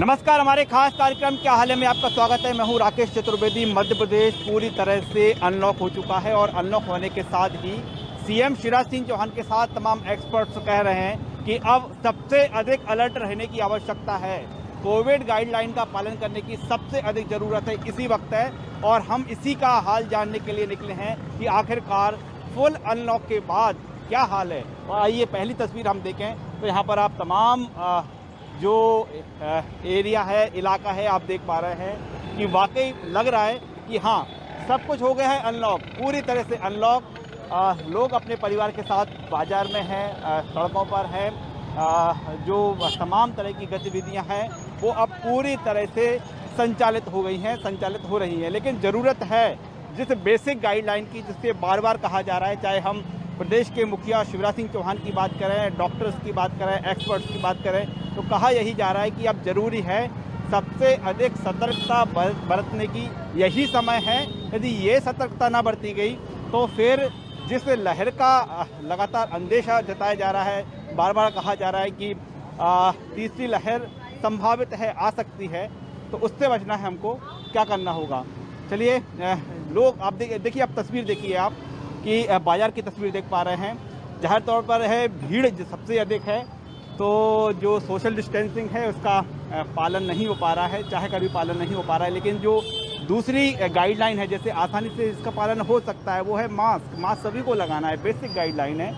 नमस्कार, हमारे खास कार्यक्रम क्या हाल है में आपका स्वागत है। मैं हूं राकेश चतुर्वेदी। मध्य प्रदेश पूरी तरह से अनलॉक हो चुका है और अनलॉक होने के साथ ही सीएम शिवराज सिंह चौहान के साथ तमाम एक्सपर्ट्स कह रहे हैं कि अब सबसे अधिक अलर्ट रहने की आवश्यकता है। कोविड गाइडलाइन का पालन करने की सबसे अधिक ज़रूरत है इसी वक्त है और हम इसी का हाल जानने के लिए निकले हैं कि आखिरकार फुल अनलॉक के बाद क्या हाल है। और आइए पहली तस्वीर हम देखें तो यहाँ पर आप तमाम जो एरिया है, इलाका है, आप देख पा रहे हैं कि वाकई लग रहा है कि हाँ, सब कुछ हो गया है अनलॉक, पूरी तरह से अनलॉक। लोग अपने परिवार के साथ बाज़ार में हैं, सड़कों पर हैं, जो तमाम तरह की गतिविधियां हैं वो अब पूरी तरह से संचालित हो गई हैं, संचालित हो रही हैं। लेकिन ज़रूरत है जिस बेसिक गाइडलाइन की, जिससे बार बार कहा जा रहा है, चाहे हम प्रदेश के मुखिया शिवराज सिंह चौहान की बात करें, डॉक्टर्स की बात करें, एक्सपर्ट्स की बात करें, तो कहा यही जा रहा है कि अब ज़रूरी है सबसे अधिक सतर्कता बरतने की यही समय है। यदि ये सतर्कता ना बरती गई तो फिर जिस लहर का लगातार अंदेशा जताया जा रहा है, बार बार कहा जा रहा है कि तीसरी लहर संभावित है, आ सकती है, तो उससे बचना है हमको। क्या करना होगा, चलिए लोग आप देखिए, आप तस्वीर देखिए आप कि बाज़ार की तस्वीर देख पा रहे हैं। जाहिर तौर पर है भीड़ सबसे अधिक है, तो जो सोशल डिस्टेंसिंग है उसका पालन नहीं हो पा रहा है, चाहे का भी पालन नहीं हो पा रहा है। लेकिन जो दूसरी गाइडलाइन है, जैसे आसानी से इसका पालन हो सकता है, वो है मास्क। मास्क सभी को लगाना है, बेसिक गाइडलाइन है।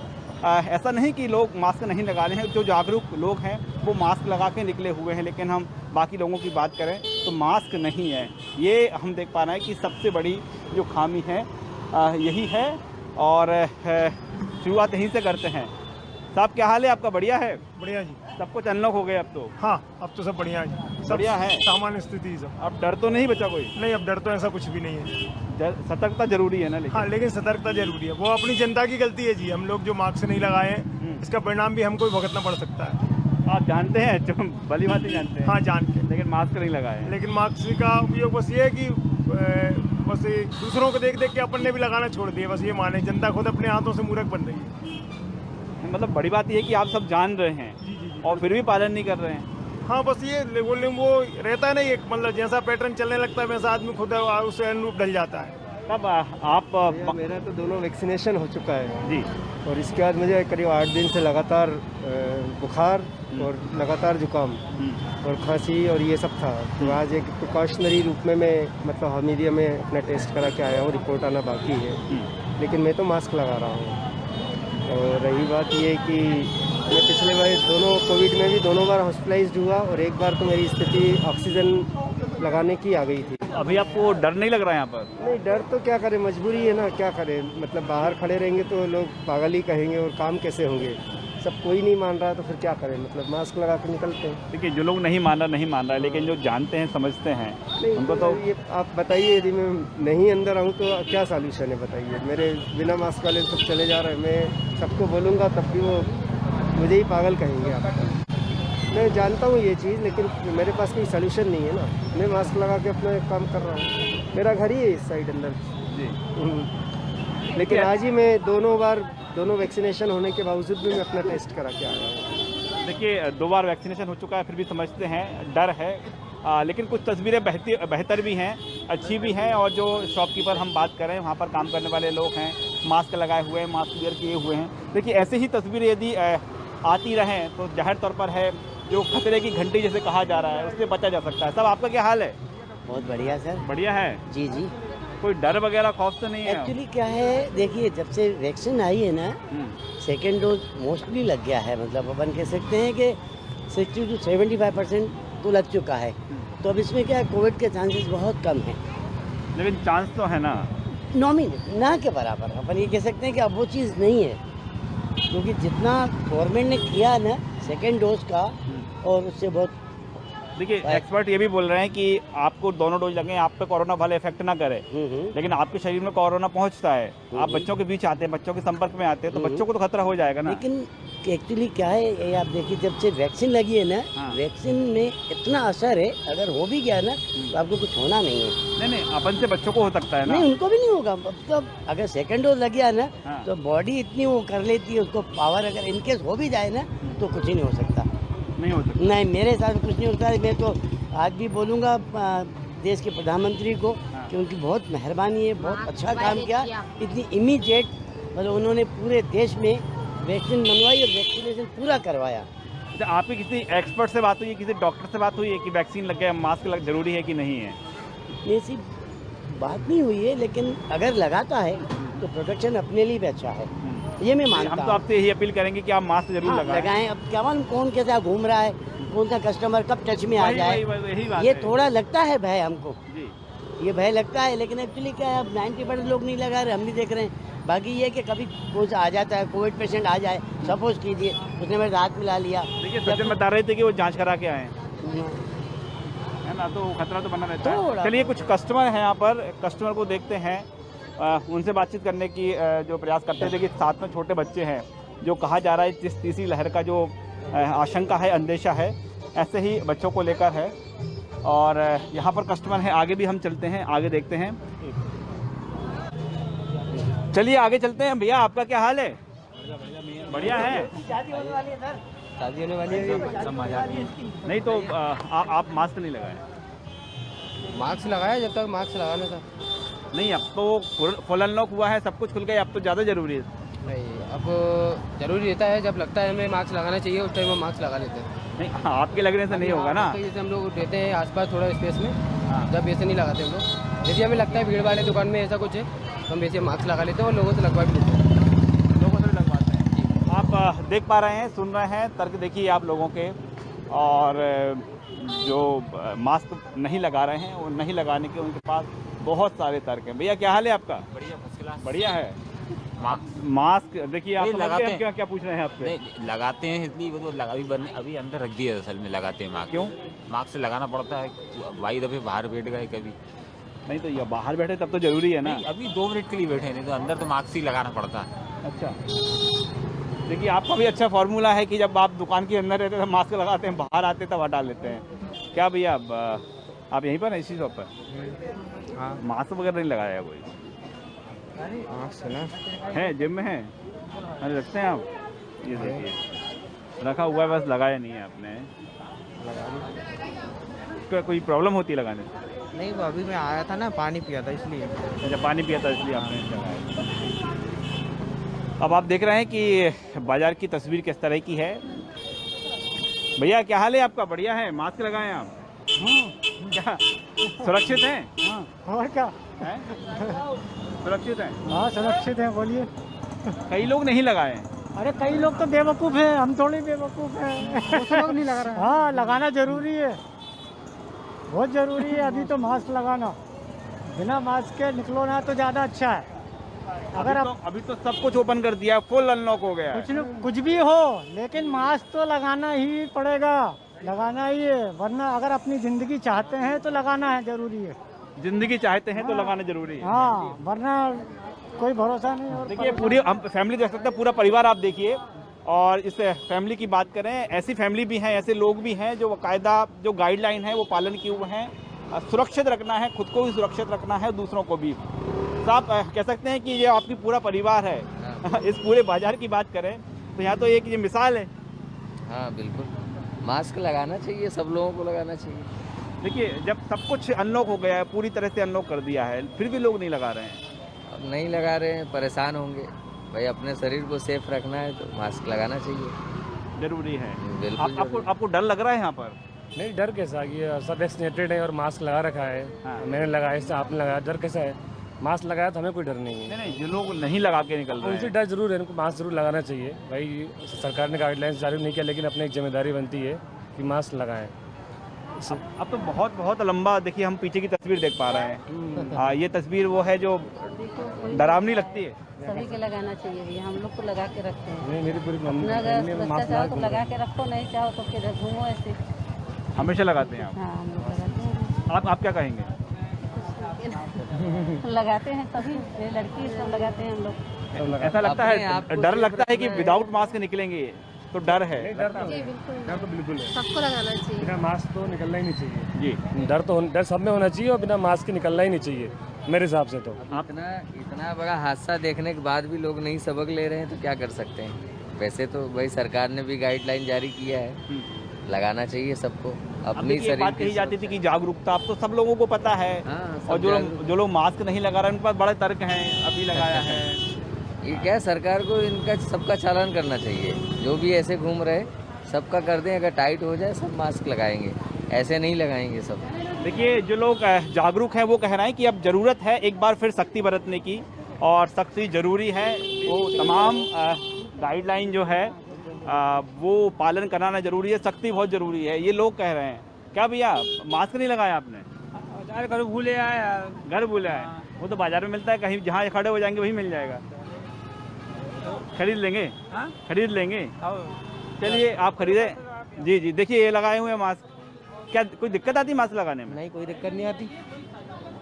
ऐसा नहीं कि लोग मास्क नहीं लगा रहे हैं, जो जागरूक लोग हैं वो मास्क लगा के निकले हुए हैं, लेकिन हम बाकी लोगों की बात करें तो मास्क नहीं है। ये हम देख पा रहे हैं कि सबसे बड़ी जो खामी है यही है। और शुरुआत यहीं से करते हैं। साहब क्या हाल है आपका? बढ़िया है? बढ़िया जी। सब कुछ अनलॉक हो गए अब तो? हाँ, अब तो सब बढ़िया है, सब बढ़िया है, सामान्य स्थिति सब। अब डर तो नहीं बचा कोई? नहीं, अब डर तो ऐसा कुछ भी नहीं है। सतर्कता जरूरी है ना। लेकिन हाँ, लेकिन सतर्कता जरूरी है। वो अपनी जनता की गलती है जी। हम लोग जो मास्क नहीं लगाए हैं, इसका परिणाम भी हमको भुगतना पड़ सकता है। आप जानते हैं, जो भली बात ही जानते हैं। हाँ, जान के। लेकिन मास्क नहीं लगाए। लेकिन मास्क का उपयोग बस ये है कि बस दूसरों को देख देख के अपन ने भी लगाना छोड़ दिया। बस ये माने, जनता खुद अपने हाथों से मूर्ख बन रही है। मतलब बड़ी बात यह है कि आप सब जान रहे हैं जी। और फिर भी पालन नहीं कर रहे हैं। हाँ, बस ये वो रहता है ना, एक मतलब जैसा पैटर्न चलने लगता है वैसा आदमी खुद उससे अनुरूप ढल जाता है। तब आप मेरा तो दोनों वैक्सीनेशन हो चुका है जी, और इसके बाद मुझे करीब 8 दिन से लगातार बुखार और लगातार जुकाम और खांसी और ये सब था। तो आज एक प्रिकॉशनरी रूप में मैं मतलब हमीदिया में अपना टेस्ट करा के आया हूँ। रिपोर्ट आना बाकी है, लेकिन मैं तो मास्क लगा रहा हूँ। और रही बात ये कि मैं पिछले बार कोविड में भी 2 बार हॉस्पिटलाइज्ड हुआ और एक बार तो मेरी स्थिति ऑक्सीजन लगाने की आ गई थी। अभी आपको डर नहीं लग रहा है यहाँ पर? नहीं, डर तो क्या करें, मजबूरी है ना, क्या करें। मतलब बाहर खड़े रहेंगे तो लोग पागल ही कहेंगे और काम कैसे होंगे। सब कोई नहीं मान रहा तो फिर क्या करें, मतलब मास्क लगा के निकलते हैं। देखिए, जो लोग नहीं मान रहा है, लेकिन जो जानते हैं, समझते हैं, उनको तो ये आप बताइए, यदि मैं नहीं अंदर आऊँ तो क्या सॉल्यूशन है बताइए। मेरे बिना मास्क वाले सब चले जा रहे हैं, मैं सबको बोलूँगा तब भी वो मुझे ही पागल कहेंगे। आप मैं जानता हूँ ये चीज़, लेकिन मेरे पास कोई सलूशन नहीं है ना। मैं मास्क लगा के अपना काम कर रहा हूँ, मेरा घर ही है इस साइड अंदर जी। लेकिन आज ही मैं दोनों वैक्सीनेशन होने के बावजूद भी मैं अपना टेस्ट करा के आया हूँ। देखिए, 2 बार वैक्सीनेशन हो चुका है, फिर भी समझते हैं, डर है। लेकिन कुछ तस्वीरें बेहतर भी हैं, अच्छी भी हैं। और जो शॉपकीपर हम बात करें, वहाँ पर काम करने वाले लोग हैं, मास्क लगाए हुए हैं, मास्क वेयर किए हुए हैं। देखिए, ऐसे ही तस्वीरें यदि आती रहें तो जाहिर तौर पर है जो खतरे की घंटी जैसे कहा जा रहा है, उससे बचा जा सकता है। सब आपका क्या हाल है? बहुत बढ़िया सर। बढ़िया है जी। कोई डर वगैरह खौफ तो नहीं है? एक्चुअली क्या है, देखिए, जब से वैक्सीन आई है ना, सेकेंड डोज मोस्टली लग गया है। मतलब अपन कह सकते हैं कि 60 to 75% तो लग चुका है। तो अब इसमें क्या है, कोविड के चांसेस बहुत कम हैं। लेकिन चांस तो है ना, नॉमिनल ना के बराबर। अपन ये कह सकते हैं कि अब वो चीज़ नहीं है, क्योंकि जितना गवर्नमेंट ने किया है ना सेकेंड डोज का, और उससे बहुत। देखिए, एक्सपर्ट ये भी बोल रहे हैं कि आपको दोनों डोज लगें, आप पे कोरोना वाला इफेक्ट ना करे, लेकिन आपके शरीर में कोरोना पहुंचता है, आप बच्चों के बीच आते हैं, बच्चों के संपर्क में आते हैं, तो बच्चों को तो खतरा हो जाएगा ना। लेकिन एक्चुअली क्या है, ये आप देखिए, जब से वैक्सीन लगी है ना, वैक्सीन में इतना असर है, अगर हो भी गया ना तो आपको कुछ होना नहीं है। नहीं, अपन से बच्चों को हो सकता है ना। नहीं, उनको भी नहीं होगा। मतलब अगर सेकंड डोज लग गया ना, तो बॉडी इतनी वो कर लेती है, उसको पावर अगर इनकेस हो भी जाए ना तो कुछ ही नहीं हो सकता। नहीं हो सकता। नहीं, मेरे हिसाब से कुछ नहीं होता है। मैं तो आज भी बोलूँगा देश के प्रधानमंत्री को कि उनकी बहुत मेहरबानी है, बहुत अच्छा काम किया। इतनी इमीडिएट मतलब उन्होंने पूरे देश में वैक्सीन बनवाई और वैक्सीनेशन पूरा करवाया। अच्छा, आपकी किसी एक्सपर्ट से बात हुई है, किसी डॉक्टर से बात हुई है कि वैक्सीन लग गया, मास्क जरूरी है कि नहीं है? ऐसी बात नहीं हुई है, लेकिन अगर लगाता है तो प्रोटेक्शन अपने लिए भी अच्छा है, ये मैं मानता हम हूँ। तो आपसे यही अपील करेंगे कि आप मास्क जरूर लगाएं। लगाएं। अब क्या मालूम कौन कैसा घूम रहा है, कौन सा कस्टमर कब टच में आ जाए, यही बात ये है। थोड़ा लगता है भय हमको, जी। ये भय लगता है, लेकिन एक्चुअली क्या है, अब 90% लोग नहीं लगा रहे, हम भी देख रहे हैं। बाकी ये कि कभी कोई आ जाता है, कोविड पेशेंट आ जाए, सपोज कीजिए उसने मेरे हाथ मिला लिया, देखिए सज्जन बता रहे थे कि वो जांच करा के आए हैं, है ना, तो खतरा तो बना रहता है। थोड़ा। चलिए कुछ कस्टमर हैं यहाँ पर, कस्टमर को देखते हैं, उनसे बातचीत करने की जो प्रयास करते थे कि साथ में छोटे बच्चे हैं, जो कहा जा रहा है जिस तीसरी लहर का जो आशंका है, अंदेशा है, ऐसे ही बच्चों को लेकर है। और यहाँ पर कस्टमर हैं, आगे भी हम चलते हैं, आगे देखते हैं। चलिए आगे चलते हैं। भैया आपका क्या हाल है? बढ़िया है। शादी होने वाली है सर, शादी होने वाली है। नहीं तो आप मास्क नहीं लगाए? मास्क लगाया जब तक मास्क लगाना था। नहीं, अब तो फुल अनलॉक हुआ है, सब कुछ खुल गया, अब तो ज़्यादा ज़रूरी है। नहीं, अब जरूरी रहता है, जब लगता है हमें मास्क लगाना चाहिए उस टाइम हम मास्क लगा लेते हैं। नहीं, आपके लगने से नहीं होगा ना। जैसे हम लोग रहते हैं आसपास थोड़ा स्पेस में, हाँ। जब ऐसे नहीं लगाते हम लोग। यदि हमें लगता है भीड़ वाले दुकान में ऐसा कुछ है तो हम वैसे मास्क लगा लेते हैं और लोगों से लगवा भी लेते हैं। लोगों से भी लगवाते हैं। आप देख पा रहे हैं, सुन रहे हैं, तर्क देखिए आप लोगों के। और जो मास्क नहीं लगा रहे हैं, वो नहीं लगाने के उनके पास बहुत सारे तर्क हैं। भैया क्या हाल है आपका? बढ़िया, फर्स्ट क्लास। बढ़िया है। मास्क मास्क देखिए आप नहीं, समझ गए लगाते हम हैं। क्या क्या पूछ रहे हैं आपसे? नहीं लगाते हैं इसलिए वो तो लगा भी बन अभी अंदर रख दिया असल में लगाते हैं मास्क। क्यों? मास्क से लगाना पड़ता है, भाई दफे बाहर बैठ गए कभी। नहीं तो ये बाहर बैठे तब तो जरूरी है ना। नहीं, अभी 2 मिनट के लिए बैठे, नहीं तो अंदर तो मास्क ही लगाना पड़ता है। अच्छा, देखिए आपका भी अच्छा फार्मूला है कि जब आप दुकान के अंदर रहते हैं मास्क लगाते हैं, बाहर आते तब हटा लेते हैं। क्या भैया आप यहीं पर हैं इसी शॉप पर? हाँ, मास्क वगैरह नहीं लगाया कोई? मास्क ना है जिम में है? अरे रखते हैं आप? ये देखिए रखा हुआ है, बस लगाया नहीं है आपने। क्या कोई प्रॉब्लम होती है लगाने से? नहीं, वो अभी मैं आया था ना, पानी पिया था इसलिए। अच्छा, पानी पिया था इसलिए आपने लगाया। अब आप देख रहे हैं कि बाजार की तस्वीर किस तरह की है। भैया क्या हाल है आपका? बढ़िया है। मास्क लगाएं आप? क्या सुरक्षित हैं? और क्या? हैं? सुरक्षित हैं? हाँ, सुरक्षित है, बोलिए। कई लोग नहीं लगाए हैं। अरे कई लोग तो बेवकूफ़ हैं, हम थोड़ी बेवकूफ़ हैं। कुछ लोग नहीं लगा रहे। हाँ, लगाना जरूरी है, बहुत ज़रूरी है। अभी तो मास्क लगाना, बिना मास्क के निकलो ना तो ज़्यादा अच्छा है। अगर आप अभी तो सब कुछ ओपन कर दिया, फुल अनलॉक हो गया है। कुछ भी हो, लेकिन मास्क तो लगाना ही पड़ेगा, लगाना ही है। वरना अगर अपनी ज़िंदगी चाहते हैं तो लगाना है, ज़रूरी है। जिंदगी चाहते हैं तो लगाना जरूरी है। हाँ, वरना कोई भरोसा नहीं। और देखिए पूरी हम फैमिली देख सकते हैं, पूरा परिवार आप देखिए। और इस फैमिली की बात करें, ऐसी फैमिली भी हैं, ऐसे लोग भी हैं जो बाकायदा जो गाइडलाइन है वो पालन किए हुए हैं। सुरक्षित रखना है, खुद को भी सुरक्षित रखना है, दूसरों को भी। तो आप कह सकते हैं कि ये आपकी पूरा परिवार है। इस पूरे बाजार की बात करें तो यहाँ तो एक ये मिसाल है। हाँ बिल्कुल, मास्क लगाना चाहिए, सब लोगों को लगाना चाहिए। देखिए जब सब कुछ अनलॉक हो गया है, पूरी तरह से अनलॉक कर दिया है, फिर भी लोग नहीं लगा रहे हैं। अब नहीं लगा रहे हैं, परेशान होंगे। भाई अपने शरीर को सेफ रखना है तो मास्क लगाना चाहिए, जरूरी है। बिल्कुल आपको डर लग रहा है यहाँ पर? नहीं, डर कैसा, ये सब वैक्सीनेटेड है और मास्क लगा रखा है। हाँ। मैंने लगाया, इससे आपने लगाया, डर कैसा है? मास्क लगाया तो हमें कोई डर नहीं है। नहीं, जो लोग नहीं लगा के निकल रहे उनसे हैं, डर जरूर है, उनको मास्क जरूर लगाना चाहिए। भाई सरकार ने गाइडलाइंस जारी नहीं किया, लेकिन अपनी एक जिम्मेदारी बनती है कि मास्क लगाएं। अब तो बहुत लंबा, देखिए हम पीछे की तस्वीर देख पा रहे हैं। हाँ, ये तस्वीर वो है जो डरावनी लगती है। सभी के लगाना चाहिए भैया, हम लोग को लगा के रखते हैं। नहीं, मेरी पूरी अपना अगर सुरक्षा चाहो तो लगा के रखो, नहीं चाहो तो फिर घूमो ऐसे। हमेशा लगाते हैं आप? हाँ, हम लोग लगाते हैं। आप क्या कहेंगे? लगाते हैं सभी, मेरी लड़की सब लगाते हैं हम लोग। ऐसा लगता अपने आप है, को डर सेफ लगता है कि रखना है। विदाउट मास्क निकलेंगे तो डर है? डर तो बिल्कुल है, सबको लगाना चाहिए। बिना मास्क तो निकलना ही नहीं चाहिए जी। डर सब में होना चाहिए और बिना मास्क के निकलना ही नहीं चाहिए मेरे हिसाब से। तो इतना बड़ा हादसा देखने के बाद भी लोग नहीं सबक ले रहे हैं तो क्या कर सकते हैं। वैसे तो भाई सरकार ने भी गाइडलाइन जारी किया है, लगाना चाहिए सबको अब अपनी देखिए, शरीर बात कही जाती थी कि जागरूकता, अब तो सब लोगों को पता है। हाँ, सब और जो लोग मास्क नहीं लगा रहे हैं, उन पर बड़े तर्क हैं, अभी लगाया है। ये क्या, सरकार को इनका सबका चालान करना चाहिए, जो भी ऐसे घूम रहे सबका कर दें। अगर टाइट हो जाए सब मास्क लगाएंगे, ऐसे नहीं लगाएंगे सब। देखिए, जो लोग जागरूक हैं वो कह रहे हैं कि अब ज़रूरत है एक बार फिर सख्ती बरतने की, और सख्ती ज़रूरी है। वो तमाम गाइडलाइन जो है वो पालन कराना ज़रूरी है, सख्ती बहुत ज़रूरी है, ये लोग कह रहे हैं। क्या भैया, मास्क नहीं लगाया आपने? घर भूले आया। घर भूला है? वो तो बाजार में मिलता है, कहीं जहाँ खड़े हो जाएंगे वहीं मिल जाएगा। खरीद लेंगे? हाँ? खरीद लेंगे। चलिए, आप खरीदे? जी जी, देखिए ये लगाए हुए हैं मास्क। क्या कोई दिक्कत आती है मास्क लगाने में? नहीं, कोई दिक्कत नहीं आती।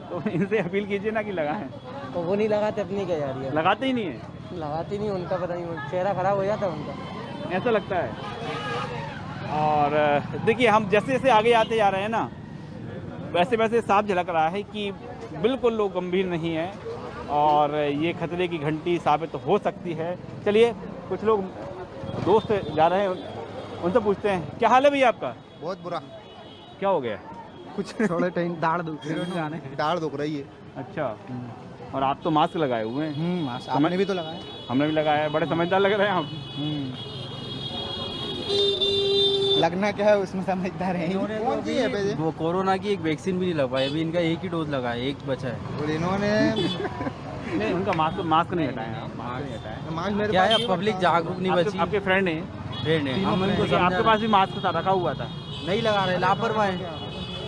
तो इनसे अपील कीजिए ना कि लगाएं। तो वो नहीं लगाते, अपनी क्या जा रही है, लगाते ही नहीं है, लगाती नहीं, उनका पता नहीं, चेहरा खराब हो जाता है उनका, ऐसा लगता है। और देखिए, हम जैसे जैसे आगे आते जा रहे हैं ना, वैसे वैसे साफ झलक रहा है कि बिल्कुल लोग गंभीर नहीं है, और ये खतरे की घंटी साबित हो सकती है। चलिए, कुछ लोग दोस्त जा रहे हैं, उनसे पूछते हैं। क्या हाल है भैया आपका? बहुत बुरा। क्या हो गया? कुछ थोड़े टाइम दाढ़ दुख रही है। अच्छा, और आप तो मास्क लगाए हुए हैं। मास्क आपने भी तो लगाया। हमने भी लगाया है, बड़े समझदार लग रहे हैं आप। लगना क्या है उसमें, समझदार है। कौन सी है पहले? वो कोरोना की एक वैक्सीन भी नहीं लगवाई, अभी इनका एक ही डोज लगा है, एक बचा है। और इन्होंने नहीं, उनका मास्क नहीं हटाया। मास्क नहीं हटाया। मास्क मेरे क्या पास है, पब्लिक जागरूक नहीं बची। आपके फ्रेंड हैं? फ्रेंड है, हम इनको आपके समझा पास भी मास्क था, रखा हुआ था। नहीं लगा रहे, लापरवाह है।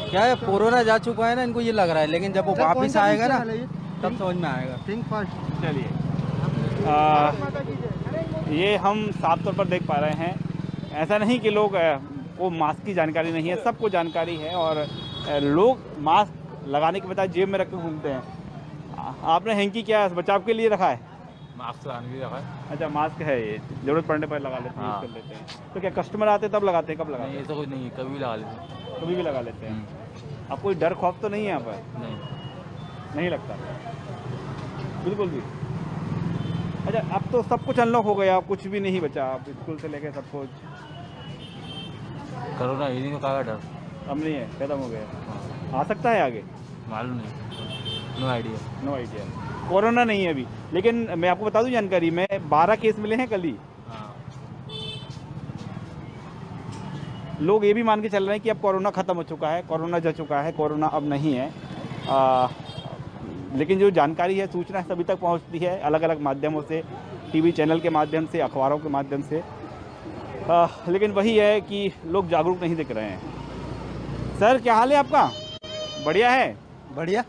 क्या है, कोरोना जा चुका है ना, इनको ये लग रहा है, लेकिन जब वो वापिस आएगा ना तब समझ में आएगा। Think fast. चलिए, ये हम साफ तौर पर देख पा रहे हैं, ऐसा नहीं कि लोग को मास्क की जानकारी नहीं है, सबको जानकारी है, और लोग मास्क लगाने के बजाय जेब में रख के घूमते हैं। आपने हैंकी क्या बचाव के लिए रखा है? मास्क लगाने के लिए रखा है। अच्छा, मास्क है ये, जरूरत पड़ने पर लगा लेते हैं, यूज़ कर लेते हैं। तो क्या कस्टमर आते तब लगाते हैं, कब लगाते नहीं, हैं? ऐसा कुछ नहीं है, कभी भी लगा लेते हैं। कभी भी लगा लेते हैं। अब कोई डर खौफ तो नहीं है यहाँ पर? नहीं लगता बिल्कुल भी। अच्छा, अब तो सब कुछ अनलॉक हो गया, कुछ भी नहीं बचा, अब स्कूल से लेके सब कुछ। कोरोना ही नहीं का डर, अब नहीं है, खत्म हो गया। आ सकता है आगे? मालूम नहीं, no idea. No idea. Corona नहीं है अभी, लेकिन मैं आपको बता दूं जानकारी में, 12 केस मिले हैं कल ही। लोग ये भी मान के चल रहे हैं कि अब कोरोना ख़त्म हो चुका है, कोरोना जा चुका है, कोरोना अब नहीं है। लेकिन जो जानकारी है, सूचना सभी तक पहुंचती है अलग अलग माध्यमों से, टीवी चैनल के माध्यम से, अखबारों के माध्यम से। लेकिन वही है कि लोग जागरूक नहीं दिख रहे हैं। सर, क्या हाल है आपका? बढ़िया है? बढ़िया।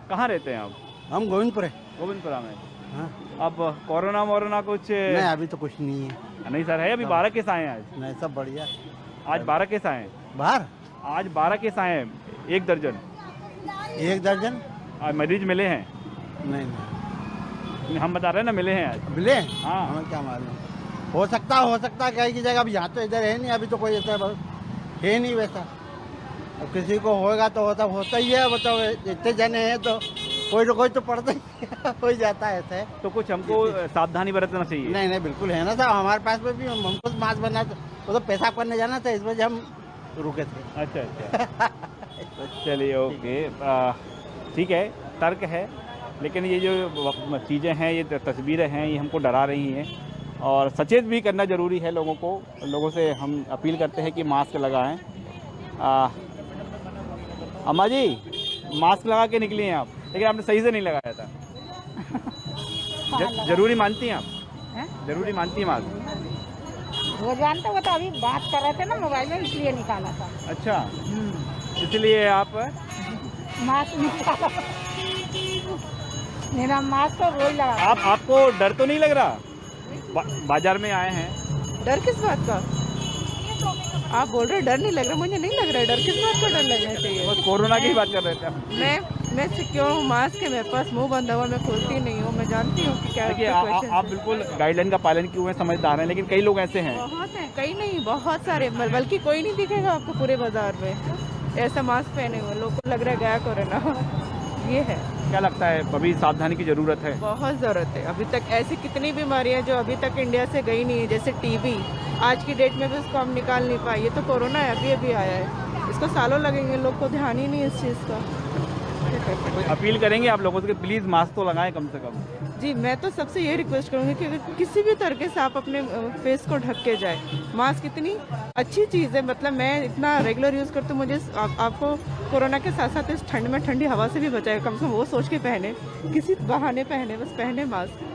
कहाँ रहते हैं आप? हम गोविंदपुर है। गोविंदपुरा में। हाँ। अब कोरोना वोरोना कुछ नहीं, अभी तो कुछ नहीं है। नहीं सर, है अभी 12 केस आए हैं आज। नहीं, सब बढ़िया। आज 12 केस आए हैं। बाहर आज 12 केस आए हैं, 1 दर्जन। 1 दर्जन? आज मरीज मिले हैं? नहीं, हम बता रहे हैं ना, मिले हैं आज। मिले? हाँ। हमें क्या मालूम, हो सकता क्या की जगह। अब यहाँ तो इधर है नहीं, अभी तो कोई ऐसा है नहीं वैसा। अब किसी को होगा तो होता ही है, बताओ, इतने जने हैं तो कोई तो पड़ता ही हो जाता है ऐसा है। तो कुछ हमको सावधानी बरतना चाहिए। नहीं, बिल्कुल है ना साहब, हमारे पास में भी हमको मास्क बनना, वो तो पेशाब करने जाना था, इस वजह हम रुके थे। अच्छा। चलिए, ओके, ठीक है, तर्क है, लेकिन ये जो चीज़ें हैं, ये तस्वीरें हैं, ये हमको डरा रही हैं, और सचेत भी करना ज़रूरी है लोगों को। लोगों से हम अपील करते हैं कि मास्क लगाएं। अम्मा जी, मास्क लगा के निकली हैं आप, लेकिन आपने सही से नहीं लगाया था। जरूरी मानती हैं आप? जरूरी मानती हैं मास्क? वो जानते, वो तो अभी बात कर रहे थे ना मोबाइल में, इसलिए निकाला था। अच्छा, इसलिए आप मास्क निकाला। मेरा मास्क तो रोज लगा। आपको डर तो नहीं लग रहा? बाजार में आए हैं। डर किस बात का? आप बोल रहे डर नहीं लग रहा? मुझे नहीं लग रहा है डर। किस बात का डर लगना चाहिए? बस कोरोना की ही बात कर रहे थे। मैं सिक्योर हूँ, मास्क है मेरे पास, मुंह बंधा हुआ, मैं खोलती नहीं हूँ। मैं जानती हूँ कि क्या देखिए, आप बिल्कुल गाइडलाइन का पालन किए हुए समझदार हैं, लेकिन कई लोग ऐसे हैं। बहुत हैं, कई नहीं, बहुत सारे, बल्कि कोई नहीं दिखेगा आपको पूरे बाजार में ऐसा मास्क पहने हुए। लोगों को लग रहा है गया कोरोना। ये है। क्या लगता है, अभी सावधानी की ज़रूरत है? बहुत ज़रूरत है। अभी तक ऐसी कितनी बीमारियां जो अभी तक इंडिया से गई नहीं है, जैसे टीबी, आज की डेट में भी उसको हम निकाल नहीं पाए। ये तो कोरोना है, अभी अभी आया है, इसको सालों लगेंगे, लोग को ध्यान ही नहीं इस चीज़ का। अपील करेंगे आप लोगों से कि प्लीज़ मास्क तो लगाएं कम से कम। जी, मैं तो सबसे ये रिक्वेस्ट करूँगी कि अगर किसी भी तरीके से आप अपने फेस को ढक के जाए। मास्क इतनी अच्छी चीज़ है, मतलब मैं इतना रेगुलर यूज़ करती हूँ, मुझे आपको कोरोना के साथ साथ इस ठंड में ठंडी हवा से भी बचाए, कम से कम वो सोच के पहने, किसी बहाने पहने, बस पहने मास्क।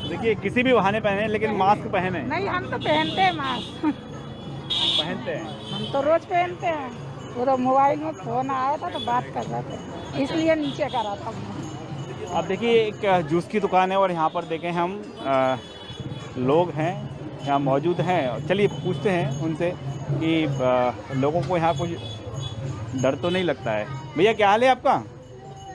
देखिए किसी भी बहाने पहने लेकिन मास्क पहने। नहीं, हम तो पहनते हैं मास्क, पहनते हैं। हम तो रोज पहनते हैं। वो तो मोबाइल में फोन आया था तो बात कर रहे थे, इसलिए नीचे करा था। अब देखिए एक जूस की दुकान है और यहाँ पर देखें हम लोग हैं यहाँ मौजूद हैं। चलिए पूछते हैं उनसे कि लोगों को यहाँ कुछ डर तो नहीं लगता है। भैया क्या हाल है आपका?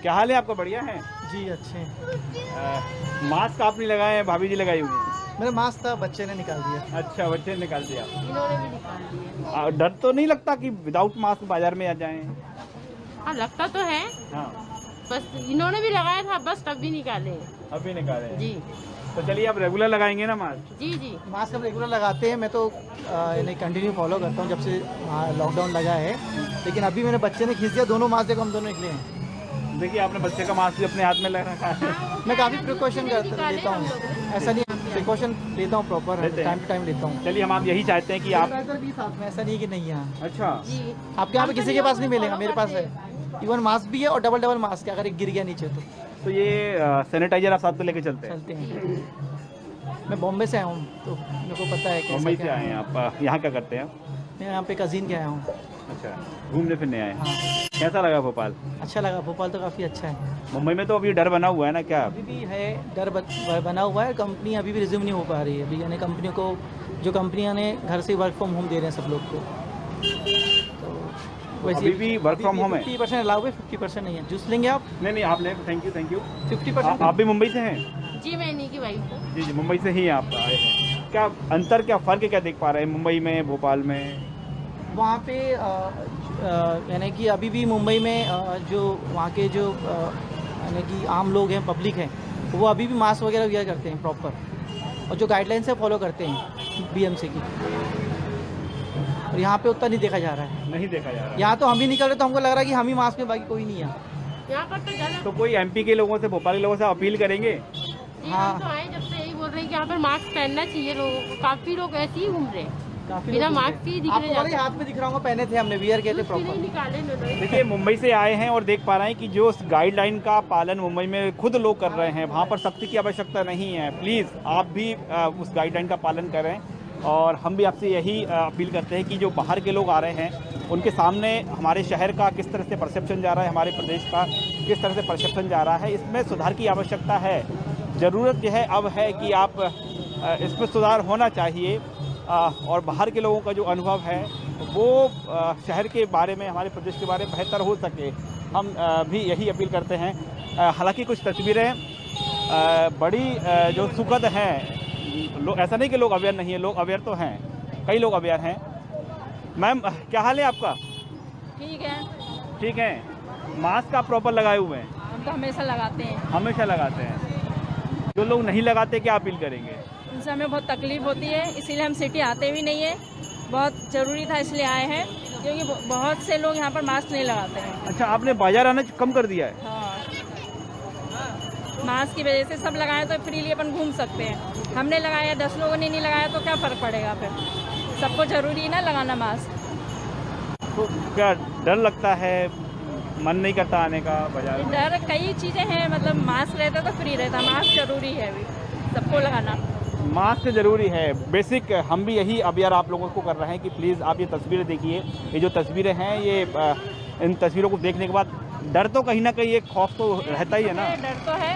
क्या हाल है आपका? बढ़िया है जी, अच्छे। मास्क आप नहीं लगाए हैं, भाभी जी लगाई हुई है। मेरा मास्क था, बच्चे ने निकाल दिया। अच्छा, बच्चे ने निकाल दिया। इन्होंने भी निकाल दिया। डर तो नहीं लगता कि विदाउट मास्क बाजार में आ जाएं? हाँ, लगता तो है, हाँ, बस इन्होंने भी लगाया था, बस तब भी निकाले। अभी निकाले जी तो चलिए आप रेगुलर लगाएंगे ना मास्क? जी जी, मास्क हम रेगुलर लगाते हैं, मैं तो कंटिन्यू फॉलो करता हूँ जब से लॉकडाउन लगा है। लेकिन अभी मेरे बच्चे ने खींच दिया, दोनों मास्क देखो हम दोनों निकले हैं। देखिए आपने बच्चे का मास्क भी अपने हाथ में लगा रखा है। मैं काफ़ी प्रिकॉशन लेता हूँ, ऐसा नहीं, प्रिकॉशन लेता हूँ प्रॉपर, टाइम टू टाइम लेता हूँ। चलिए हम आप यही चाहते हैं कि आप भी साथ में, ऐसा नहीं है कि नहीं है। अच्छा, आपके यहाँ पे किसी के पास नहीं मिलेगा, मेरे पास है। इवन मास्क भी है और डबल मास्क है, अगर एक गिर गया नीचे तो ये सैनिटाइजर आप साथ में लेके चलते हैं। मैं बॉम्बे से आया हूँ तो मेरे को पता है। मुंबई से आए हैं आप? यहाँ क्या करते हैं? मैं यहाँ पे कज़िन के आया हूँ। अच्छा, घूमने फिरने आए। हाँ। कैसा लगा भोपाल? अच्छा लगा, भोपाल तो काफ़ी अच्छा है। मुंबई में तो अभी डर बना हुआ है ना? क्या अभी भी है डर बना हुआ है, कंपनी अभी भी रिज्यूम नहीं हो पा रही है अभी, यानी कंपनियों को, जो कंपनियां ने घर से वर्क फ्रॉम होम दे रहे हैं सब लोग को, तो वैसे अभी भी वर्क फ्रॉम होम है? 50% अलाउ है, 50% नहीं है। जूस लेंगे आप? नहीं आप ले, थैंक यू। 50% आप भी मुंबई से हैं? जी, मैं इन्हीं की वाइफ हूँ। जी, मुंबई से ही आप आए हैं। क्या अंतर, क्या फ़र्क क्या देख पा रहे हैं मुंबई में भोपाल में? वहाँ पे यानी कि अभी भी मुंबई में जो वहाँ के जो यानी कि आम लोग हैं, पब्लिक हैं, वो अभी भी मास्क वगैरह वेयर करते हैं प्रॉपर, और जो गाइडलाइंस है फॉलो करते हैं बीएमसी की। और यहाँ पे उतना नहीं देखा जा रहा है। नहीं देखा जा रहा है। यहाँ तो हम ही निकल रहे तो हमको लग रहा है कि हम ही मास्क में, बाकी कोई नहीं है यहाँ पर। तो कोई एमपी के लोगों से, भोपाल के लोगों से अपील करेंगे? हाँ, तो आए जब से यही बोल रहे हैं कि यहाँ पर मास्क पहनना चाहिए लोगों को। काफी लोग ऐसे ही घूम रहे हैं, काफी बिना मास्क ही दिख रहे हैं। हाथ में दिख रहा हूँ, पहने थे हमने, वियर किए थे प्रॉपर। निकाले देखिए मुंबई से आए हैं और देख पा रहे हैं कि जो गाइडलाइन का पालन मुंबई में खुद लोग कर रहे हैं, वहाँ पर सख्ती की आवश्यकता नहीं है। प्लीज़ आप भी उस गाइडलाइन का पालन करें। और हम भी आपसे यही अपील करते हैं कि जो बाहर के लोग आ रहे हैं उनके सामने हमारे शहर का किस तरह से परसेप्शन जा रहा है, हमारे प्रदेश का किस तरह से परसेप्शन जा रहा है, इसमें सुधार की आवश्यकता है। ज़रूरत यह है अब है कि आप इसमें सुधार होना चाहिए। और बाहर के लोगों का जो अनुभव है वो शहर के बारे में, हमारे प्रदेश के बारे में बेहतर हो सके, हम भी यही अपील करते हैं। हालांकि कुछ तस्वीरें बड़ी जो सुखद हैं, ऐसा नहीं कि लोग अवेयर नहीं है, लोग अवेयर तो हैं, कई लोग अवेयर हैं। मैम क्या हाल है आपका? ठीक है। ठीक है। मास्क आप प्रॉपर लगाए हुए हैं? हम तो हमेशा लगाते हैं। हमेशा लगाते हैं। जो लोग नहीं लगाते क्या अपील करेंगे? उनसे हमें बहुत तकलीफ होती है, इसीलिए हम सिटी आते भी नहीं है। बहुत ज़रूरी था इसलिए आए हैं, क्योंकि बहुत से लोग यहाँ पर मास्क नहीं लगाते हैं। अच्छा, आपने बाजार आना कम कर दिया है? हाँ, मास्क की वजह से सब लगाए तो फ्रीली अपन घूम सकते हैं। हमने लगाया, 10 लोगों ने नहीं लगाया तो क्या फ़र्क पड़ेगा? फिर सबको ज़रूरी है ना लगाना मास्क। तो क्या डर लगता है, मन नहीं करता आने का बाजार? डर कई चीज़ें हैं, मतलब मास्क रहता तो फ्री रहता, मास्क ज़रूरी है अभी सबको लगाना। मास्क ज़रूरी है, बेसिक। हम भी यही अवेयर आप लोगों को कर रहे हैं कि प्लीज़ आप ये तस्वीरें देखिए। ये जो तस्वीरें हैं, ये इन तस्वीरों को देखने के बाद डर तो कहीं ना कहीं एक खौफ तो रहता ही है ना? डर तो है,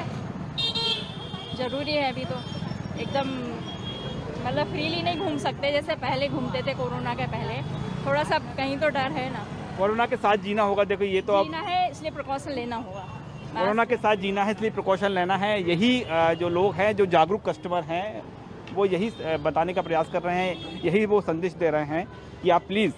ज़रूरी है अभी तो एकदम, मतलब फ्रीली नहीं घूम सकते जैसे पहले घूमते थे कोरोना के पहले। थोड़ा सा कहीं तो डर है ना। कोरोना के साथ जीना होगा। देखो ये तो अब जीना है, इसलिए प्रिकॉशन लेना होगा। कोरोना के साथ जीना है, इसलिए प्रिकॉशन लेना है। यही जो लोग हैं, जो जागरूक कस्टमर हैं, वो यही बताने का प्रयास कर रहे हैं, यही वो संदेश दे रहे हैं कि आप प्लीज़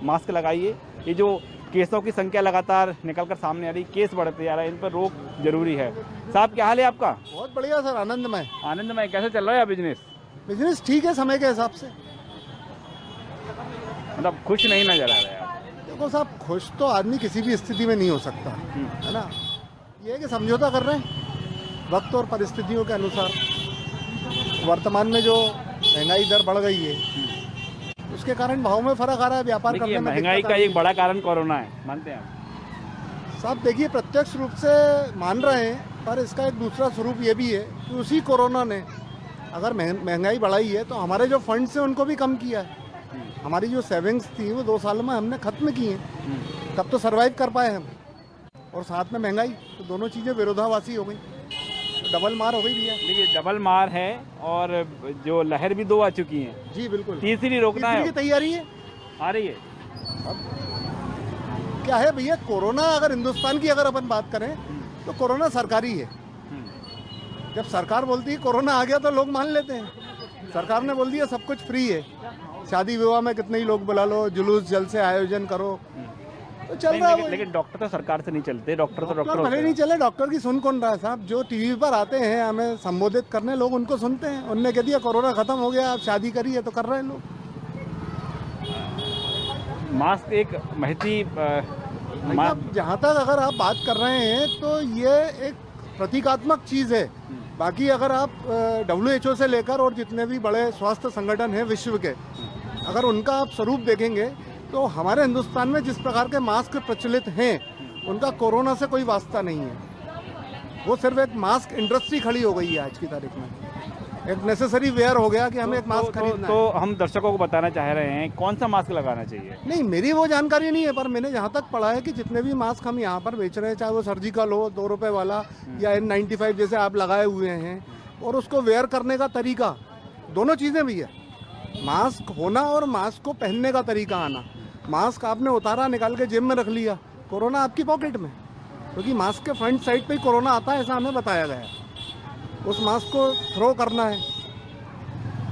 मास्क लगाइए। ये जो केसों की संख्या लगातार निकलकर सामने आ रही, केस बढ़ते जा रहा है, इन पर रोक जरूरी है। साहब क्या हाल है आपका? बहुत बढ़िया सर, आनंदमय। आनंदमय। कैसे चल रहा है बिजनेस? बिजनेस ठीक है समय के हिसाब से। मतलब खुश नहीं नजर आ रहे आप? देखो साहब, खुश तो आदमी किसी भी स्थिति में नहीं हो सकता, है ना। ये है कि समझौता कर रहे हैं वक्त और परिस्थितियों के अनुसार। वर्तमान में जो महंगाई दर बढ़ गई है उसके कारण भाव में फर्क आ रहा है, व्यापार करने में महंगाई का एक बड़ा कारण कोरोना है, मानते हैं आप? साहब देखिए, प्रत्यक्ष रूप से मान रहे हैं, पर इसका एक दूसरा स्वरूप ये भी है कि उसी कोरोना ने अगर महंगाई बढ़ाई है तो हमारे जो फंड्स हैं उनको भी कम किया है। हमारी जो सेविंग्स थी वो 2 साल में हमने खत्म की हैं, तब तो सरवाइव कर पाए हम, और साथ में महंगाई, तो दोनों चीज़ें विरोधाभासी हो गई, तो डबल मार हो गई भैया। देखिए डबल मार है, और जो लहर भी 2 आ चुकी हैं। जी बिल्कुल, तीसरी रोकना है, की तैयारी है, आ रही है। अब क्या है भैया, कोरोना अगर हिंदुस्तान की अगर अपन बात करें तो कोरोना सरकारी है। जब सरकार बोलती है कोरोना आ गया तो लोग मान लेते हैं। सरकार ने बोल दिया सब कुछ फ्री है, शादी विवाह में कितने ही लोग बुला लो, जुलूस जलसे आयोजन करो, तो चल रहा है। लेकिन डॉक्टर तो सरकार से नहीं चलते, डॉक्टर तो डॉक्टर भले नहीं चले, डॉक्टर की सुन कौन रहा है साहब। जो टीवी पर आते हैं हमें संबोधित करने, लोग उनको सुनते हैं। उनने कह दिया कोरोना खत्म हो गया, आप शादी करिए, तो कर रहे हैं लोग। मास्क एक महती जहाँ तक अगर आप बात कर रहे हैं तो ये एक प्रतीकात्मक चीज़ है। बाकी अगर आप WHO से लेकर और जितने भी बड़े स्वास्थ्य संगठन हैं विश्व के, अगर उनका आप स्वरूप देखेंगे तो हमारे हिंदुस्तान में जिस प्रकार के मास्क प्रचलित हैं उनका कोरोना से कोई वास्ता नहीं है। वो सिर्फ एक मास्क इंडस्ट्री खड़ी हो गई है आज की तारीख में, एक नेसेसरी वेयर हो गया कि हमें एक मास्क खरीदना है। तो हम दर्शकों को बताना चाह रहे हैं कौन सा मास्क लगाना चाहिए? नहीं, मेरी वो जानकारी नहीं है, पर मैंने जहाँ तक पढ़ा है कि जितने भी मास्क हम यहाँ पर बेच रहे हैं, चाहे वो सर्जिकल हो 2 रुपए वाला या N95 जैसे आप लगाए हुए हैं, और उसको वेयर करने का तरीका, दोनों चीज़ें भी है। मास्क होना और मास्क को पहनने का तरीका आना। मास्क आपने उतारा, निकाल के जेब में रख लिया, कोरोना आपकी पॉकेट में, क्योंकि मास्क के फ्रंट साइड पे ही कोरोना आता है, ऐसा हमें बताया गया है। उस मास्क को थ्रो करना है,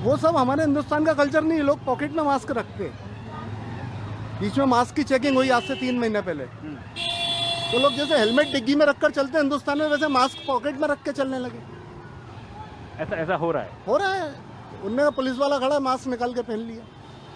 वो सब हमारे हिंदुस्तान का कल्चर नहीं है। लोग पॉकेट में मास्क रखते हैं। बीच में मास्क की चेकिंग हुई आज से 3 महीने पहले, तो लोग जैसे हेलमेट डिग्गी में रखकर चलते हैं हिंदुस्तान में, वैसे मास्क पॉकेट में रख के चलने लगे। ऐसा हो रहा है। उनने पुलिस वाला खड़ा, मास्क निकाल के पहन लिया।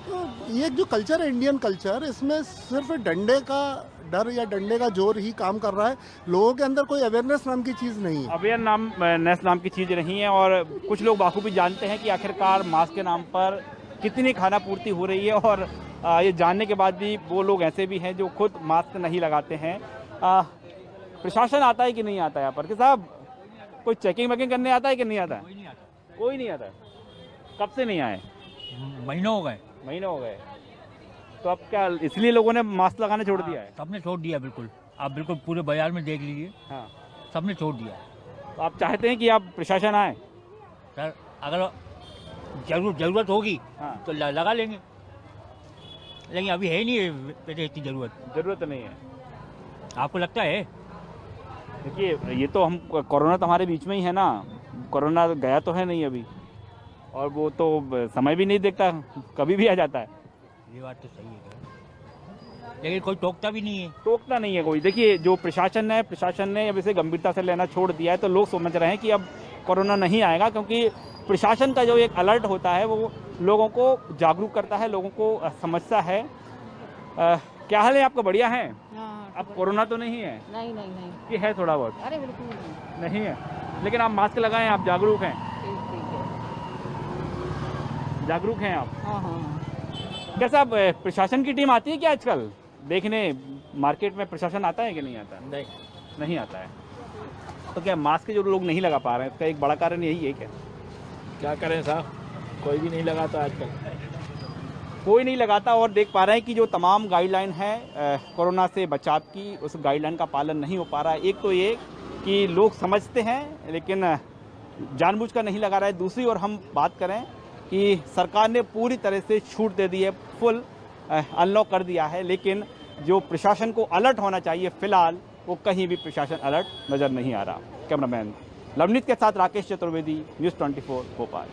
तो ये जो कल्चर है, इंडियन कल्चर, इसमें सिर्फ डंडे का डर या डंडे का जोर ही काम कर रहा है। लोगों के अंदर कोई अवेयरनेस नाम की चीज़ नहीं है। अवेयरनेस नाम की चीज़ नहीं है, और कुछ लोग बाखूबी जानते हैं कि आखिरकार मास्क के नाम पर कितनी खाना पूर्ति हो रही है, और ये जानने के बाद भी वो लोग ऐसे भी हैं जो खुद मास्क नहीं लगाते हैं। प्रशासन आता है कि नहीं आता है यहाँ पर कि साहब? कोई चेकिंग वेकिंग करने आता है कि नहीं आता है? कोई नहीं आता है। कब से नहीं आए? महीनों हो गए। तो अब क्या इसलिए लोगों ने मास्क लगाना छोड़ दिया है? सबने छोड़ दिया, बिल्कुल। आप बिल्कुल पूरे बाजार में देख लीजिए। हाँ, सबने छोड़ दिया। तो आप चाहते हैं कि आप प्रशासन आए? सर अगर जरूरत होगी तो लगा लेंगे, लेकिन अभी है नहीं है इतनी जरूरत नहीं है। आपको लगता है? देखिए ये तो हम, कोरोना तो हमारे बीच में ही है ना, कोरोना गया तो है नहीं अभी, और वो तो समय भी नहीं देखता, कभी भी आ जाता है। ये बात तो सही है, लेकिन कोई टोकता नहीं है कोई। देखिए जो प्रशासन ने अब इसे गंभीरता से लेना छोड़ दिया है, तो लोग समझ रहे हैं कि अब कोरोना नहीं आएगा, क्योंकि प्रशासन का जो एक अलर्ट होता है वो लोगों को जागरूक करता है, लोगों को समझता है। क्या हाल है आपका? बढ़िया है? अब कोरोना तो नहीं है? नहीं कि है थोड़ा बहुत? अरे बिल्कुल नहीं है, लेकिन आप मास्क लगाएं, आप जागरूक हैं? जागरूक हैं आप? हाँ। कैसा प्रशासन की टीम आती है क्या आजकल देखने? मार्केट में प्रशासन आता है कि नहीं आता? नहीं आता है। तो क्या मास्क जो लोग नहीं लगा पा रहे हैं, इसका एक बड़ा कारण यही है क्या करें साहब? कोई भी नहीं लगाता आजकल, कोई नहीं लगाता। और देख पा रहे हैं कि जो तमाम गाइडलाइन है कोरोना से बचाव की, उस गाइडलाइन का पालन नहीं हो पा रहा है। एक तो ये कि लोग समझते हैं लेकिन जानबूझकर नहीं लगा रहा है। दूसरी ओर हम बात करें कि सरकार ने पूरी तरह से छूट दे दी है, फुल अनलॉक कर दिया है, लेकिन जो प्रशासन को अलर्ट होना चाहिए फिलहाल वो कहीं भी प्रशासन अलर्ट नज़र नहीं आ रहा। कैमरामैन लवनीत के साथ राकेश चतुर्वेदी, न्यूज़ 24 भोपाल।